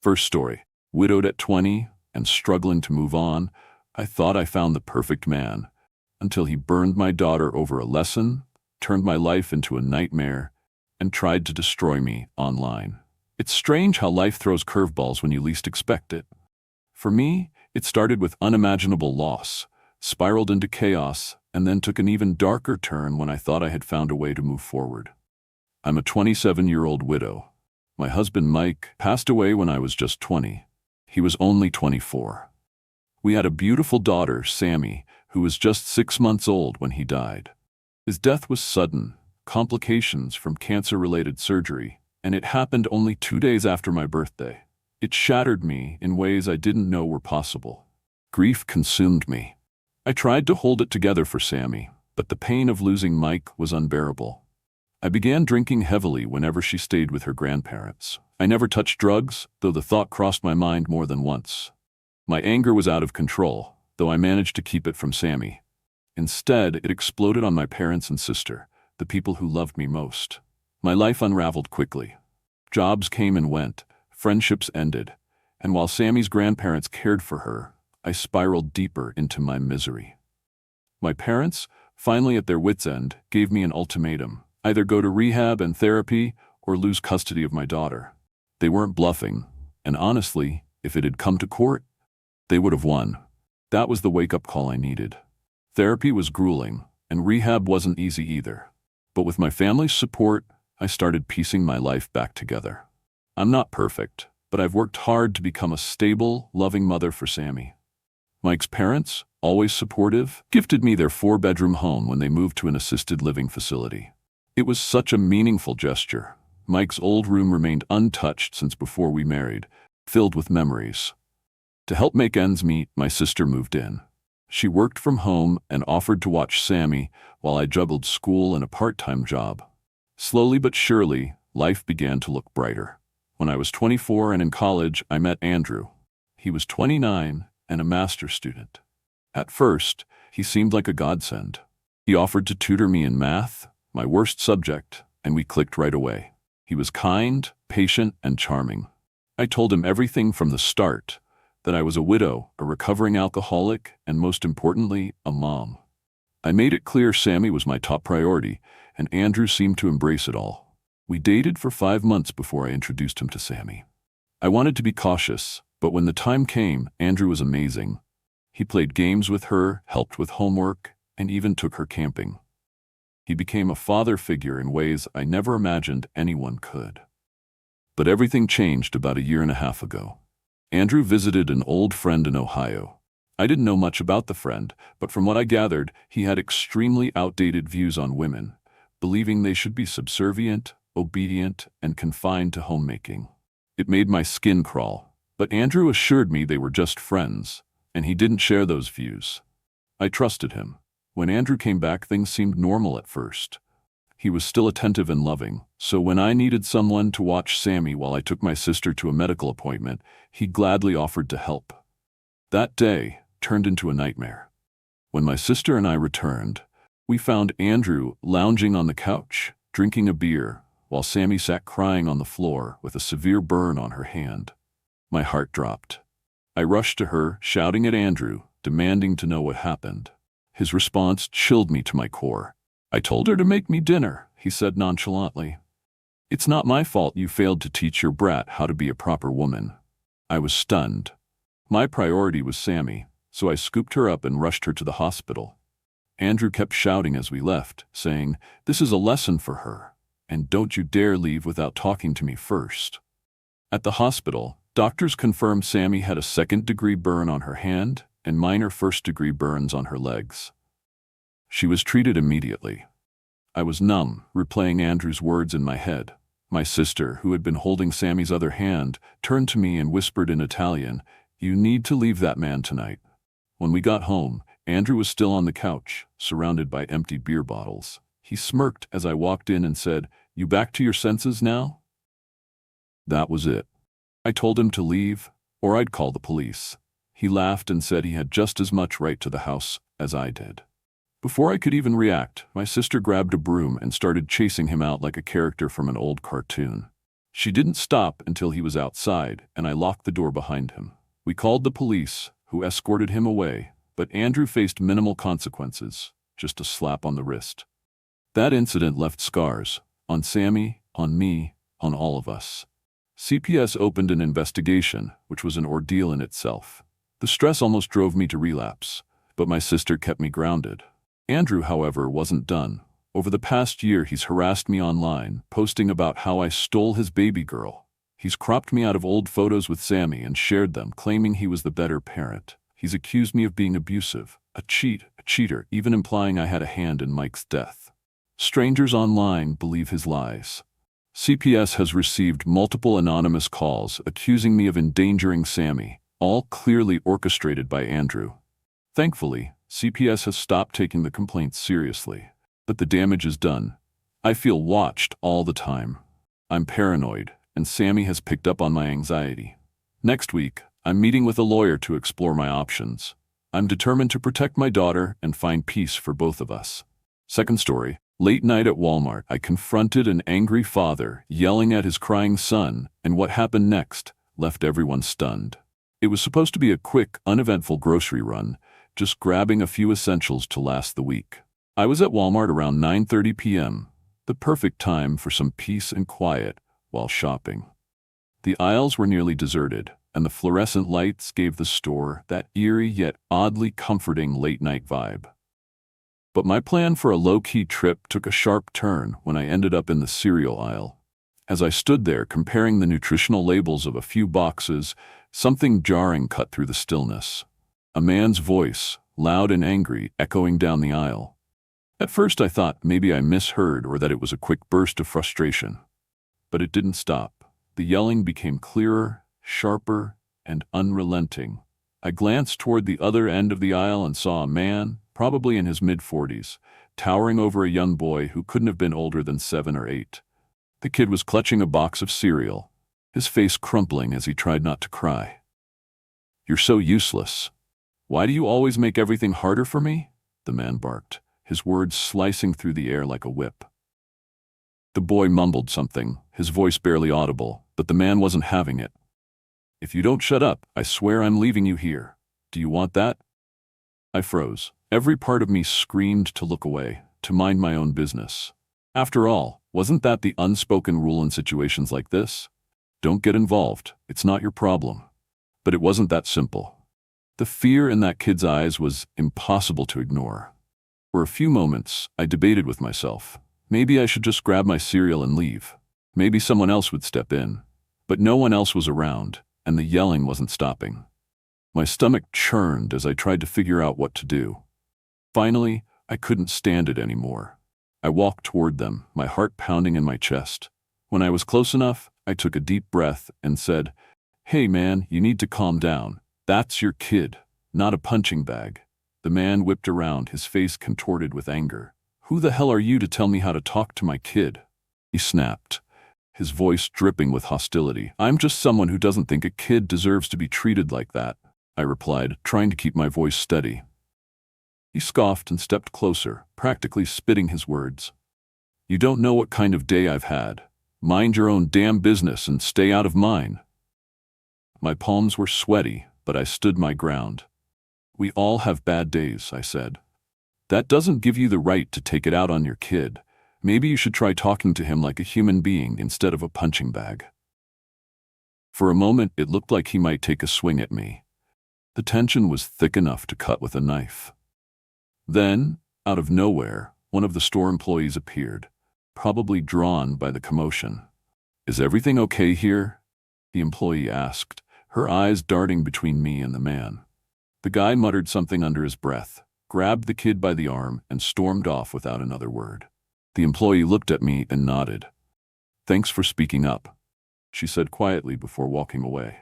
First story. Widowed at 20 and struggling to move on, I thought I found the perfect man, until he burned my daughter over a lesson, turned my life into a nightmare, and tried to destroy me online. It's strange how life throws curveballs when you least expect it. For me, it started with unimaginable loss, spiraled into chaos, and then took an even darker turn when I thought I had found a way to move forward. I'm a 27-year-old widow. My husband, Mike, passed away when I was just 20. He was only 24. We had a beautiful daughter, Sammy, who was just 6 months old when he died. His death was sudden, complications from cancer-related surgery, and it happened only 2 days after my birthday. It shattered me in ways I didn't know were possible. Grief consumed me. I tried to hold it together for Sammy, but the pain of losing Mike was unbearable. I began drinking heavily whenever she stayed with her grandparents. I never touched drugs, though the thought crossed my mind more than once. My anger was out of control, though I managed to keep it from Sammy. Instead, it exploded on my parents and sister, the people who loved me most. My life unraveled quickly. Jobs came and went, friendships ended, and while Sammy's grandparents cared for her, I spiraled deeper into my misery. My parents, finally at their wits' end, gave me an ultimatum: either go to rehab and therapy or lose custody of my daughter. They weren't bluffing, and honestly, if it had come to court, they would have won. That was the wake-up call I needed. Therapy was grueling, and rehab wasn't easy either. But with my family's support, I started piecing my life back together. I'm not perfect, but I've worked hard to become a stable, loving mother for Sammy. Mike's parents, always supportive, gifted me their 4-bedroom home when they moved to an assisted living facility. It was such a meaningful gesture. Mike's old room remained untouched since before we married, filled with memories. To help make ends meet, my sister moved in. She worked from home and offered to watch Sammy while I juggled school and a part-time job. Slowly but surely, life began to look brighter. When I was 24 and in college, I met Andrew. He was 29 and a master's student. At first, he seemed like a godsend. He offered to tutor me in math, my worst subject, and we clicked right away. He was kind, patient, and charming. I told him everything from the start: that I was a widow, a recovering alcoholic, and most importantly, a mom. I made it clear Sammy was my top priority, and Andrew seemed to embrace it all. We dated for 5 months before I introduced him to Sammy. I wanted to be cautious, but when the time came, Andrew was amazing. He played games with her, helped with homework, and even took her camping. He became a father figure in ways I never imagined anyone could. But everything changed about 1.5 years ago. Andrew visited an old friend in Ohio. I didn't know much about the friend, but from what I gathered, he had extremely outdated views on women, believing they should be subservient, obedient, and confined to homemaking. It made my skin crawl, but Andrew assured me they were just friends, and he didn't share those views. I trusted him. When Andrew came back, things seemed normal at first. He was still attentive and loving, so when I needed someone to watch Sammy while I took my sister to a medical appointment, he gladly offered to help. That day turned into a nightmare. When my sister and I returned, we found Andrew lounging on the couch, drinking a beer, while Sammy sat crying on the floor with a severe burn on her hand. My heart dropped. I rushed to her, shouting at Andrew, demanding to know what happened. His response chilled me to my core. "I told her to make me dinner," he said nonchalantly. "It's not my fault you failed to teach your brat how to be a proper woman." I was stunned. My priority was Sammy, so I scooped her up and rushed her to the hospital. Andrew kept shouting as we left, saying, "This is a lesson for her, and don't you dare leave without talking to me first." At the hospital, doctors confirmed Sammy had a 2nd-degree burn on her hand and minor 1st-degree burns on her legs. She was treated immediately. I was numb, replaying Andrew's words in my head. My sister, who had been holding Sammy's other hand, turned to me and whispered in Italian, "You need to leave that man tonight." When we got home, Andrew was still on the couch, surrounded by empty beer bottles. He smirked as I walked in and said, "You back to your senses now?" That was it. I told him to leave, or I'd call the police. He laughed and said he had just as much right to the house as I did. Before I could even react, my sister grabbed a broom and started chasing him out like a character from an old cartoon. She didn't stop until he was outside, and I locked the door behind him. We called the police, who escorted him away, but Andrew faced minimal consequences, just a slap on the wrist. That incident left scars, on Sammy, on me, on all of us. CPS opened an investigation, which was an ordeal in itself. The stress almost drove me to relapse, but my sister kept me grounded. Andrew, however, wasn't done. Over the past year, he's harassed me online, posting about how I stole his baby girl. He's cropped me out of old photos with Sammy and shared them, claiming he was the better parent. He's accused me of being abusive, a cheater, even implying I had a hand in Mike's death. Strangers online believe his lies. CPS has received multiple anonymous calls accusing me of endangering Sammy, all clearly orchestrated by Andrew. Thankfully, CPS has stopped taking the complaints seriously, but the damage is done. I feel watched all the time. I'm paranoid, and Sammy has picked up on my anxiety. Next week, I'm meeting with a lawyer to explore my options. I'm determined to protect my daughter and find peace for both of us. Second story. Late night at Walmart, I confronted an angry father yelling at his crying son, and what happened next left everyone stunned. It was supposed to be a quick, uneventful grocery run, just grabbing a few essentials to last the week. I was at Walmart around 9:30 p.m., the perfect time for some peace and quiet while shopping. The aisles were nearly deserted, and the fluorescent lights gave the store that eerie yet oddly comforting late-night vibe. But my plan for a low-key trip took a sharp turn when I ended up in the cereal aisle. As I stood there comparing the nutritional labels of a few boxes, something jarring cut through the stillness. A man's voice, loud and angry, echoing down the aisle. At first I thought maybe I misheard or that it was a quick burst of frustration. But it didn't stop. The yelling became clearer, sharper, and unrelenting. I glanced toward the other end of the aisle and saw a man, probably in his mid-40s, towering over a young boy who couldn't have been older than 7 or 8. The kid was clutching a box of cereal, his face crumpling as he tried not to cry. "You're so useless. Why do you always make everything harder for me?" the man barked, his words slicing through the air like a whip. The boy mumbled something, his voice barely audible, but the man wasn't having it. "If you don't shut up, I swear I'm leaving you here. Do you want that?" I froze. Every part of me screamed to look away, to mind my own business. After all, wasn't that the unspoken rule in situations like this? Don't get involved, it's not your problem. But it wasn't that simple. The fear in that kid's eyes was impossible to ignore. For a few moments, I debated with myself. Maybe I should just grab my cereal and leave. Maybe someone else would step in. But no one else was around, and the yelling wasn't stopping. My stomach churned as I tried to figure out what to do. Finally, I couldn't stand it anymore. I walked toward them, my heart pounding in my chest. When I was close enough, I took a deep breath and said, "Hey man, you need to calm down. That's your kid, not a punching bag." The man whipped around, his face contorted with anger. "Who the hell are you to tell me how to talk to my kid?" He snapped, his voice dripping with hostility. "I'm just someone who doesn't think a kid deserves to be treated like that," I replied, trying to keep my voice steady. He scoffed and stepped closer, practically spitting his words. "You don't know what kind of day I've had. Mind your own damn business and stay out of mine." My palms were sweaty, but I stood my ground. "We all have bad days," I said. "That doesn't give you the right to take it out on your kid. Maybe you should try talking to him like a human being instead of a punching bag." For a moment, it looked like he might take a swing at me. The tension was thick enough to cut with a knife. Then, out of nowhere, one of the store employees appeared, probably drawn by the commotion. "Is everything okay here?" the employee asked, her eyes darting between me and the man. The guy muttered something under his breath, grabbed the kid by the arm, and stormed off without another word. The employee looked at me and nodded. "Thanks for speaking up," she said quietly before walking away.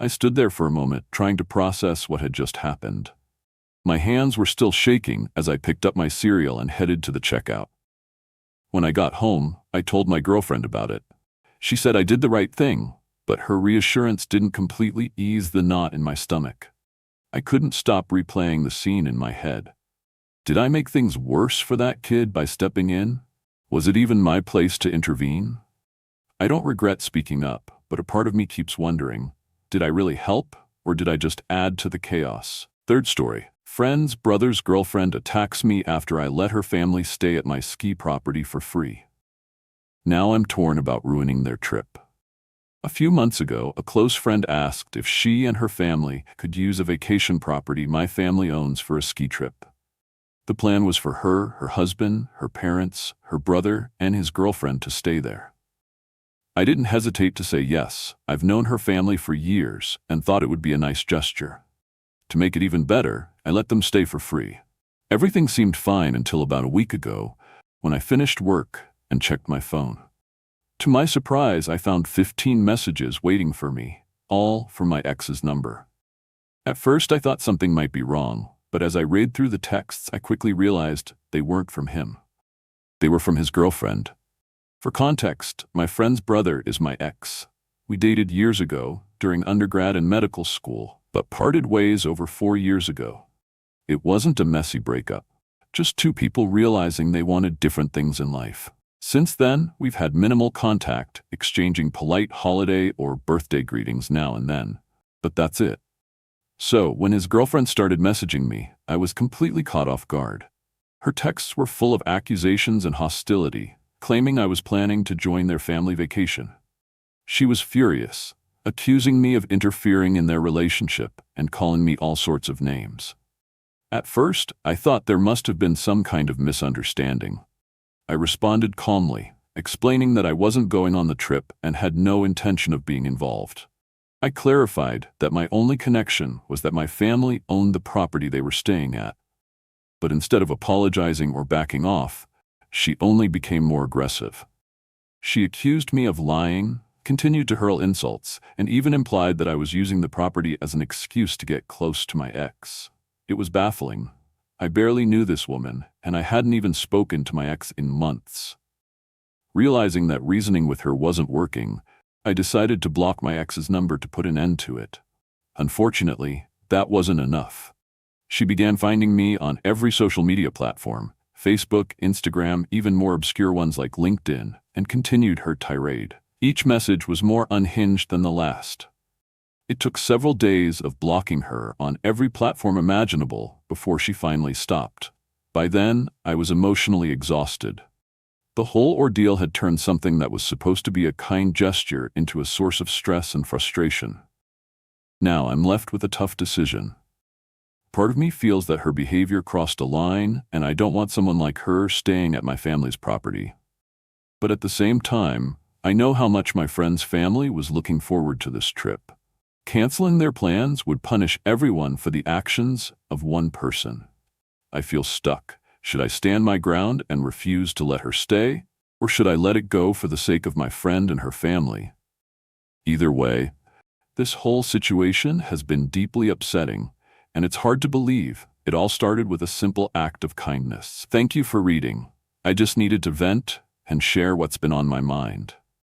I stood there for a moment, trying to process what had just happened. My hands were still shaking as I picked up my cereal and headed to the checkout. When I got home, I told my girlfriend about it. She said I did the right thing, but her reassurance didn't completely ease the knot in my stomach. I couldn't stop replaying the scene in my head. Did I make things worse for that kid by stepping in? Was it even my place to intervene? I don't regret speaking up, but a part of me keeps wondering, did I really help, or did I just add to the chaos? Third story. Friend's brother's girlfriend attacks me after I let her family stay at my ski property for free. Now I'm torn about ruining their trip. A few months ago, a close friend asked if she and her family could use a vacation property my family owns for a ski trip. The plan was for her, her husband, her parents, her brother, and his girlfriend to stay there. I didn't hesitate to say yes. I've known her family for years and thought it would be a nice gesture. To make it even better, I let them stay for free. Everything seemed fine until about a week ago, when I finished work and checked my phone. To my surprise, I found 15 messages waiting for me, all from my ex's number. At first, I thought something might be wrong, but as I read through the texts, I quickly realized they weren't from him. They were from his girlfriend. For context, my friend's brother is my ex. We dated years ago, during undergrad and medical school, but parted ways over 4 years ago. It wasn't a messy breakup, just two people realizing they wanted different things in life. Since then, we've had minimal contact, exchanging polite holiday or birthday greetings now and then. But that's it. So, when his girlfriend started messaging me, I was completely caught off guard. Her texts were full of accusations and hostility, claiming I was planning to join their family vacation. She was furious, accusing me of interfering in their relationship and calling me all sorts of names. At first, I thought there must have been some kind of misunderstanding. I responded calmly, explaining that I wasn't going on the trip and had no intention of being involved. I clarified that my only connection was that my family owned the property they were staying at. But instead of apologizing or backing off, she only became more aggressive. She accused me of lying, continued to hurl insults, and even implied that I was using the property as an excuse to get close to my ex. It was baffling. I barely knew this woman, and I hadn't even spoken to my ex in months. Realizing that reasoning with her wasn't working, I decided to block my ex's number to put an end to it. Unfortunately, that wasn't enough. She began finding me on every social media platform, Facebook, Instagram, even more obscure ones like LinkedIn, and continued her tirade. Each message was more unhinged than the last. It took several days of blocking her on every platform imaginable before she finally stopped. By then, I was emotionally exhausted. The whole ordeal had turned something that was supposed to be a kind gesture into a source of stress and frustration. Now I'm left with a tough decision. Part of me feels that her behavior crossed a line, and I don't want someone like her staying at my family's property. But at the same time, I know how much my friend's family was looking forward to this trip. Canceling their plans would punish everyone for the actions of one person. I feel stuck. Should I stand my ground and refuse to let her stay, or should I let it go for the sake of my friend and her family? Either way, this whole situation has been deeply upsetting, and it's hard to believe it all started with a simple act of kindness. Thank you for reading. I just needed to vent and share what's been on my mind.